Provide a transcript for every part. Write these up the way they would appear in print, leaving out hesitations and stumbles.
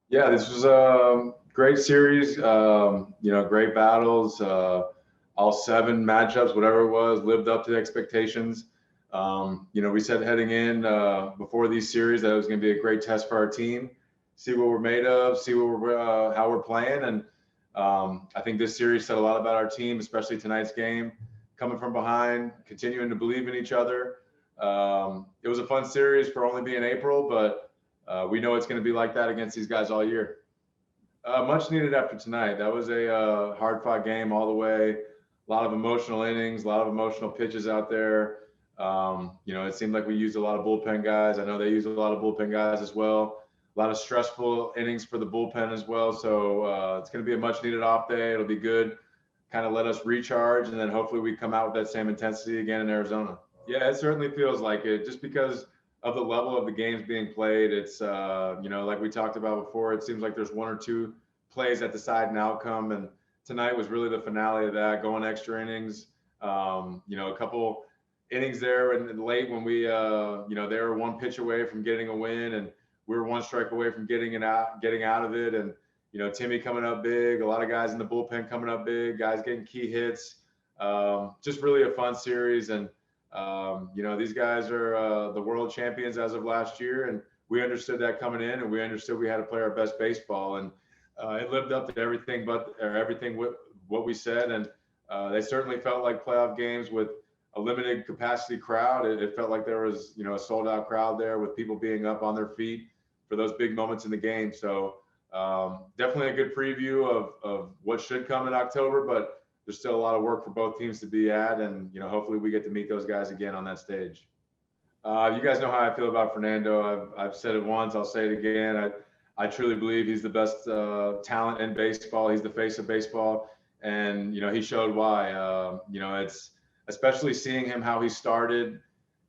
Yeah, this was a great series. Great battles. All seven matchups, whatever it was, lived up to the expectations. We said heading in before these series that it was going to be a great test for our team, see what we're made of, see what we're how we're playing, and I think this series said a lot about our team, especially tonight's game, coming from behind, continuing to believe in each other. It was a fun series for only being April, but we know it's going to be like that against these guys all year. Much needed after tonight. That was a hard fought game all the way. A lot of emotional innings, a lot of emotional pitches out there. It seemed like we used a lot of bullpen guys. I know they used a lot of bullpen guys as well. A lot of stressful innings for the bullpen as well. So it's going to be a much needed off day. It'll be good. Kind of let us recharge, and then hopefully we come out with that same intensity again in Arizona. Yeah, it certainly feels like it. Just because of the level of the games being played, it's like we talked about before. It seems like there's one or two plays that decide an outcome, and tonight was really the finale of that. Going extra innings, a couple innings there and late when they were one pitch away from getting a win, and we were one strike away from getting out of it, and Timmy coming up big, a lot of guys in the bullpen coming up big, guys getting key hits. Just really a fun series, and these guys are the world champions as of last year, and we understood that coming in, and we understood we had to play our best baseball, and it lived up to everything what we said, and they certainly felt like playoff games with a limited capacity crowd. It felt like there was a sold out crowd there with people being up on their feet for those big moments in the game. So definitely a good preview of what should come in October, but there's still a lot of work for both teams to be at, and hopefully we get to meet those guys again on that stage. You guys know how I feel about Fernando. I've said it once, I'll say it again. I truly believe he's the best talent in baseball. He's the face of baseball, and he showed why. It's especially seeing him how he started,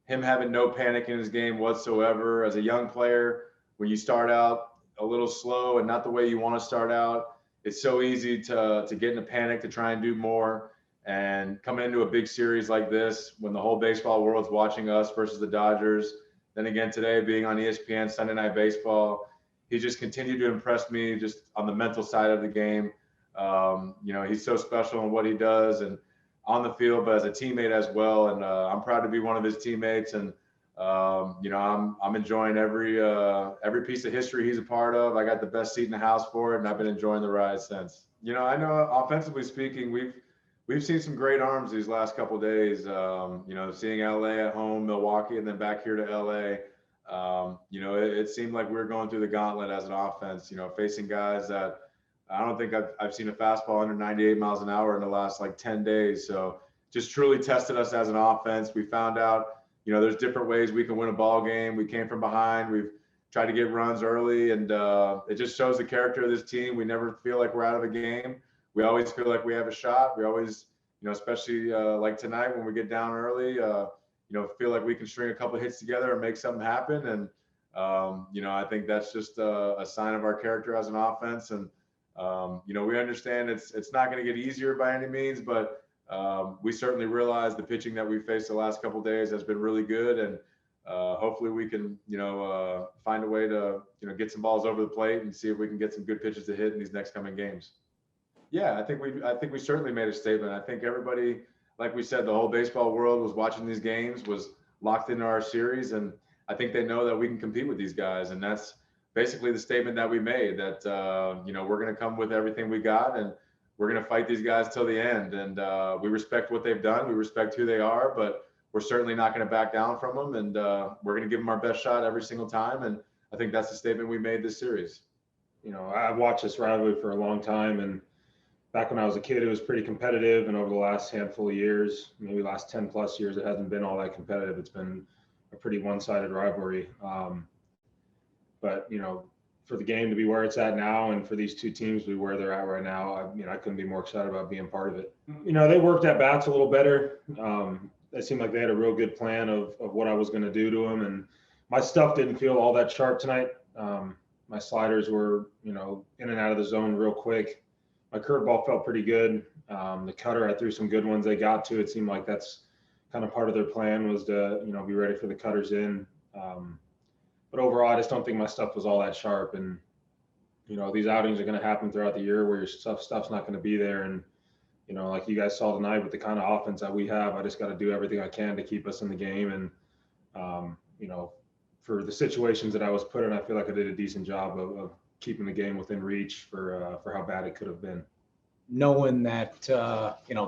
him having no panic in his game whatsoever as a young player. When you start out a little slow and not the way you want to start out, it's so easy to get in a panic to try and do more. And coming into a big series like this, when the whole baseball world's watching us versus the Dodgers, then again today being on ESPN Sunday Night Baseball, he just continued to impress me just on the mental side of the game. He's so special in what he does and on the field, but as a teammate as well. And I'm proud to be one of his teammates. And I'm enjoying every piece of history he's a part of. I got the best seat in the house for it, and I've been enjoying the ride since. I know offensively speaking, we've seen some great arms these last couple of days. Seeing LA at home, Milwaukee, and then back here to LA. It seemed like we were going through the gauntlet as an offense. Facing guys that I don't think I've seen a fastball under 98 miles an hour in the last like 10 days. So just truly tested us as an offense. We found out, there's different ways we can win a ball game. We came from behind. We've tried to get runs early, and it just shows the character of this team. We never feel like we're out of a game. We always feel like we have a shot. We always, especially like tonight when we get down early, feel like we can string a couple of hits together and make something happen. And, I think that's just a sign of our character as an offense. And, we understand it's not going to get easier by any means, but we certainly realize the pitching that we faced the last couple of days has been really good, and hopefully we can find a way to get some balls over the plate and see if we can get some good pitches to hit in these next coming games. Yeah, I think we certainly made a statement. I think everybody, like we said, the whole baseball world was watching these games, was locked into our series, and I think they know that we can compete with these guys, and that's basically the statement that we made, that we're going to come with everything we got, and we're going to fight these guys till the end. And we respect what they've done, we respect who they are, but we're certainly not going to back down from them, and we're going to give them our best shot every single time. And I think that's the statement we made this series. I've watched this rivalry for a long time, and back when I was a kid, it was pretty competitive. And over the last handful of years, maybe last 10 plus years, it hasn't been all that competitive. It's been a pretty one-sided rivalry. But for the game to be where it's at now, and for these two teams to be where they're at right now, I couldn't be more excited about being part of it. They worked at bats a little better. It seemed like they had a real good plan of what I was going to do to them. And my stuff didn't feel all that sharp tonight. My sliders were, in and out of the zone real quick. My curveball felt pretty good. The cutter, I threw some good ones they got to. It seemed like that's kind of part of their plan, was to, be ready for the cutters in. But overall, I just don't think my stuff was all that sharp. And these outings are going to happen throughout the year where your stuff's not going to be there. And, like you guys saw tonight with the kind of offense that we have, I just got to do everything I can to keep us in the game. And, for the situations that I was put in, I feel like I did a decent job of keeping the game within reach for how bad it could have been. Knowing that,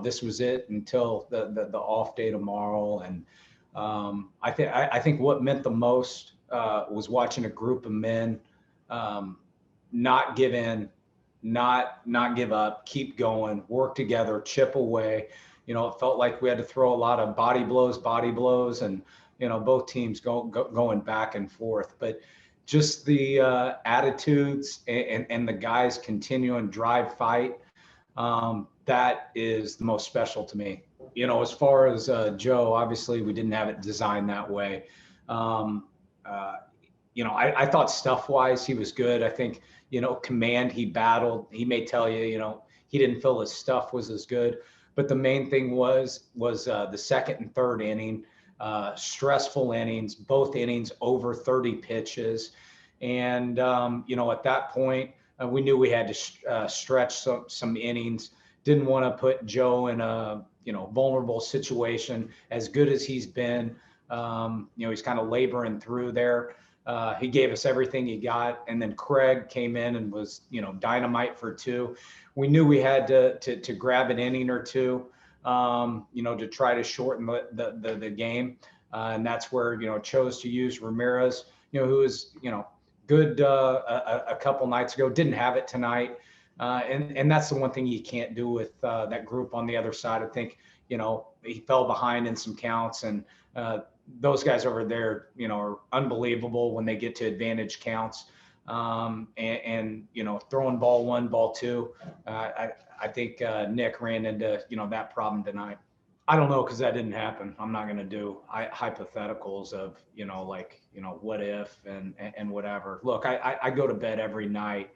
this was it until the off day tomorrow. And I think what meant the most was watching a group of men not give in, not give up, keep going, work together, chip away. It felt like we had to throw a lot of body blows, and both teams going back and forth. But just the attitudes and the guys continuing drive, fight, that is the most special to me. As far as Joe, obviously we didn't have it designed that way. I thought stuff-wise he was good. I think, command, he battled. He may tell you, he didn't feel his stuff was as good. But the main thing was the second and third inning, stressful innings, both innings over 30 pitches. And, at that point, we knew we had to stretch some innings. Didn't want to put Joe in a, vulnerable situation. As good as he's been, he's kind of laboring through there. He gave us everything he got. And then Craig came in and was, dynamite for 2. We knew we had to grab an inning or 2, to try to shorten the game. And that's where, chose to use Ramirez, who was, good a couple nights ago, didn't have it tonight. And that's the one thing you can't do with that group on the other side. I think, he fell behind in some counts, and those guys over there, are unbelievable when they get to advantage counts. And throwing ball 1, ball 2. I think Nick ran into, that problem tonight. I don't know, because that didn't happen. I'm not going to do hypotheticals of, what if and whatever. Look, I go to bed every night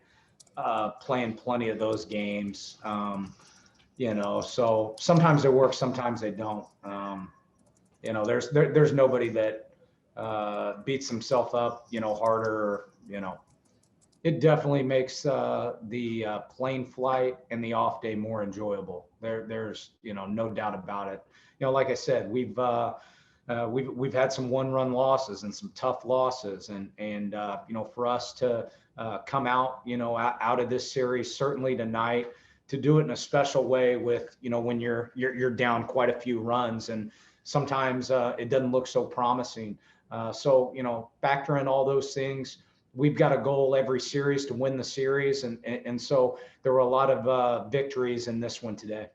playing plenty of those games, so sometimes they work, sometimes they don't. There's nobody that beats himself up, harder, It definitely makes the plane flight and the off day more enjoyable. There's no doubt about it. Like I said, we've had some 1-run losses and some tough losses, and for us to come out out of this series, certainly tonight, to do it in a special way with when you're down quite a few runs, and sometimes it doesn't look so promising. So factor in all those things. We've got a goal every series to win the series. And so there were a lot of victories in this one today.